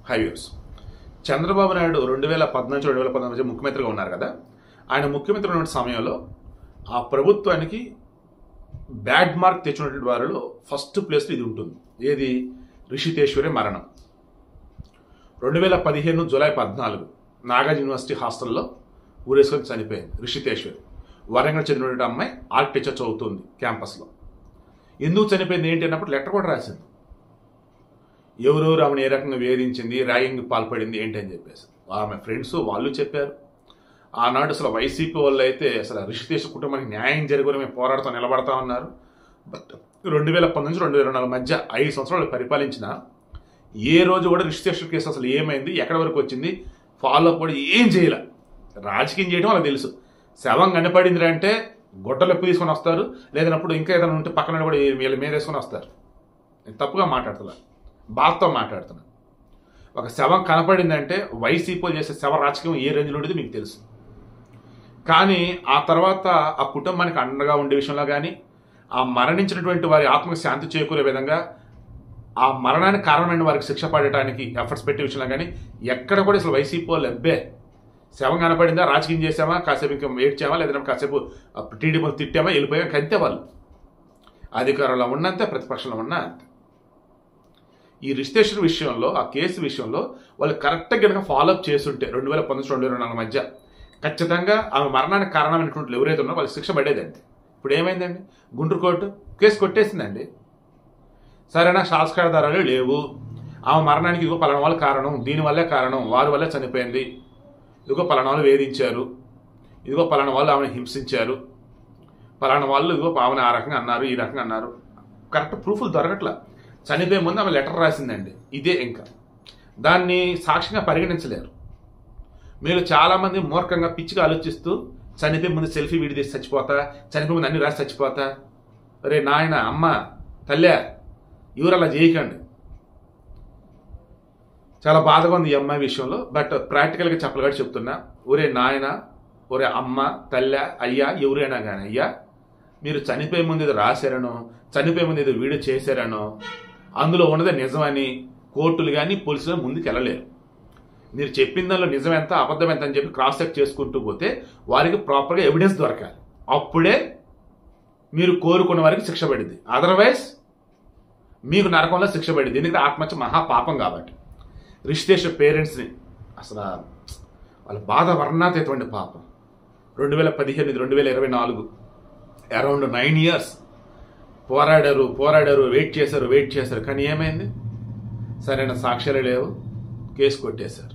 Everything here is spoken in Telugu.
హైవేస్. చంద్రబాబు నాయుడు 2014-2019 మధ్య ముఖ్యమంత్రిగా ఉన్నారు కదా. ఆయన ముఖ్యమంత్రి ఉన్న సమయంలో ఆ ప్రభుత్వానికి బ్యాడ్ మార్క్ తెచ్చినటువంటి వారిలో ఫస్ట్ ప్లేస్లో ఇది ఉంటుంది. ఏది? రిషితేశ్వరి మరణం. 2015 జూలై 14 నాగార్జున యూనివర్సిటీ హాస్టల్లో ఊరేసుకొని చనిపోయింది రిషితేశ్వరి. వరంగల్ చెందినటువంటి అమ్మాయి ఆర్కిటెక్చర్ చదువుతుంది క్యాంపస్లో. ఎందుకు చనిపోయింది ఏంటి అన్నప్పుడు లెటర్ కూడా రాసింది. ఎవరెవరు ఆమెను ఏ రకంగా వేధించింది, ర్యాగింగ్ పాల్పడింది ఏంటి అని చెప్పేసి ఆమె ఫ్రెండ్స్ వాళ్ళు చెప్పారు. ఆనాడు అసలు వైసీపీ వాళ్ళు అయితే అసలు రిషితేశ్వర కుటుంబానికి న్యాయం జరుగుని మేము పోరాడుతూ నిలబడతా ఉన్నారు. బట్ 2019-2024 మధ్య 5 సంవత్సరాలు పరిపాలించిన ఏ రోజు కూడా రిషితేశ్వర కేసు అసలు ఏమైంది, ఎక్కడి వరకు వచ్చింది, ఫాలో అప్ కూడా ఏం చేయలే. రాజకీయం చేయడం వాళ్ళకి తెలుసు. శవం కనపడింది అంటే గొడ్డలు ఎప్పు తీసుకొని వస్తారు, లేదన్నప్పుడు ఇంకా ఏదైనా ఉంటే పక్కన కూడా వీళ్ళ మీద వేసుకొని వస్తారు. నేను తప్పుగా మాట్లాడుతున్నా, బాధతో మాట్లాడుతున్నా. ఒక శవం కనపడిందంటే వైసీపీ చేసే శవ రాజకీయం ఏ రేంజ్లో ఉండేది మీకు తెలుసు. కానీ ఆ తర్వాత ఆ కుటుంబానికి అండగా ఉండే విషయంలో కానీ, ఆ మరణించినటువంటి వారి ఆత్మకు శాంతి చేకూరే విధంగా, ఆ మరణానికి కారణమైన వారికి శిక్ష పడటానికి ఎఫర్ట్స్ పెట్టే విషయంలో కానీ ఎక్కడ కూడా అసలు వైసీపీ వాళ్ళు అబ్బే శవం కనపడిందా, రాజకీయం చేసామా, కాసేపు ఇంకా ఏడ్చామా, లేదంటే కాసేపు టీడీపీ తిట్టామా, వెళ్ళిపోయామా, కంతే వాళ్ళు. అధికారంలో ఉన్నంతే, ప్రతిపక్షంలో ఉన్నా అంతే. ఈ రిజిస్ట్రేషన్ విషయంలో, ఆ కేసు విషయంలో వాళ్ళు కరెక్ట్గా కనుక ఫాలోఅప్ చేస్తుంటే 2019-2024 మధ్య ఖచ్చితంగా ఆమె మరణానికి కారణమైనటువంటి ఎవరైతే ఉన్నారో వాళ్ళకి శిక్ష పడేదండి. ఇప్పుడు ఏమైందండి? గుంటూరు కోర్టు కేసు కొట్టేసిందండి. సరైన సాక్ష్యాధారాలు లేవు. ఆమె మరణానికి ఇదిగో పలానా వాళ్ళు కారణం, దీనివల్లే కారణం, వారి వల్లే చనిపోయింది, ఇదిగో పలానా వాళ్ళు వేధించారు, ఇదిగో పలానా వాళ్ళు ఆమెను హింసించారు, పలానా వాళ్ళు ఇదిగో ఆమెను ఆ రకంగా అన్నారు, ఈ రకంగా అన్నారు. కరెక్ట్ ప్రూఫ్లు దొరకట్లా. చనిపోయే ముందు ఆమె లెటర్ రాసిందండి. ఇదే ఇంకా దాన్ని సాక్ష్యంగా పరిగణించలేరు. మీరు చాలామంది మూర్ఖంగా పిచ్చిగా ఆలోచిస్తూ చనిపోయే ముందు సెల్ఫీ వీడియో తీసి చచ్చిపోతా, చనిపోయే ముందు అన్ని రాసి చచ్చిపోతా. రే నాయన, అమ్మ, తల్లే, ఎవరు అలా చేయకండి. చాలా బాధగా ఉంది ఈ అమ్మాయి విషయంలో. బట్ ప్రాక్టికల్గా చెప్పలుగా చెప్తున్నా. ఒరే నాయన, ఒరే అమ్మ, తల్లె, అయ్యా, ఎవరైనా కానీ, అయ్యా మీరు చనిపోయే ముందు ఏదో రాశారనో, చనిపోయే ముందు ఏదో వీడియో చేశారనో, అందులో ఉన్నదే నిజమని కోర్టులు కానీ పోలీసులు ముందుకు వెళ్ళలేరు. మీరు చెప్పిన దానిలో నిజం ఎంత, అబద్ధం ఎంత అని చెప్పి క్రాస్ చెక్ చేసుకుంటూ పోతే వారికి ప్రాపర్గా ఎవిడెన్స్ దొరకాలి. అప్పుడే మీరు కోరుకున్న వారికి శిక్ష పడింది. అదర్వైజ్ మీకు నరకంలో శిక్ష పడింది. ఎందుకంటే ఆత్మహత్య మహాపాపం కాబట్టి. రిషితేశ్వర పేరెంట్స్ని అసలు వాళ్ళ బాధ వర్ణాతీతమైన పాపం. 2015-2024 అరౌండ్ 9 years పోరాడారు, వెయిట్ చేశారు. కానీ ఏమైంది? సరైన సాక్ష్యాలు లేవు, కేసు కొట్టేశారు.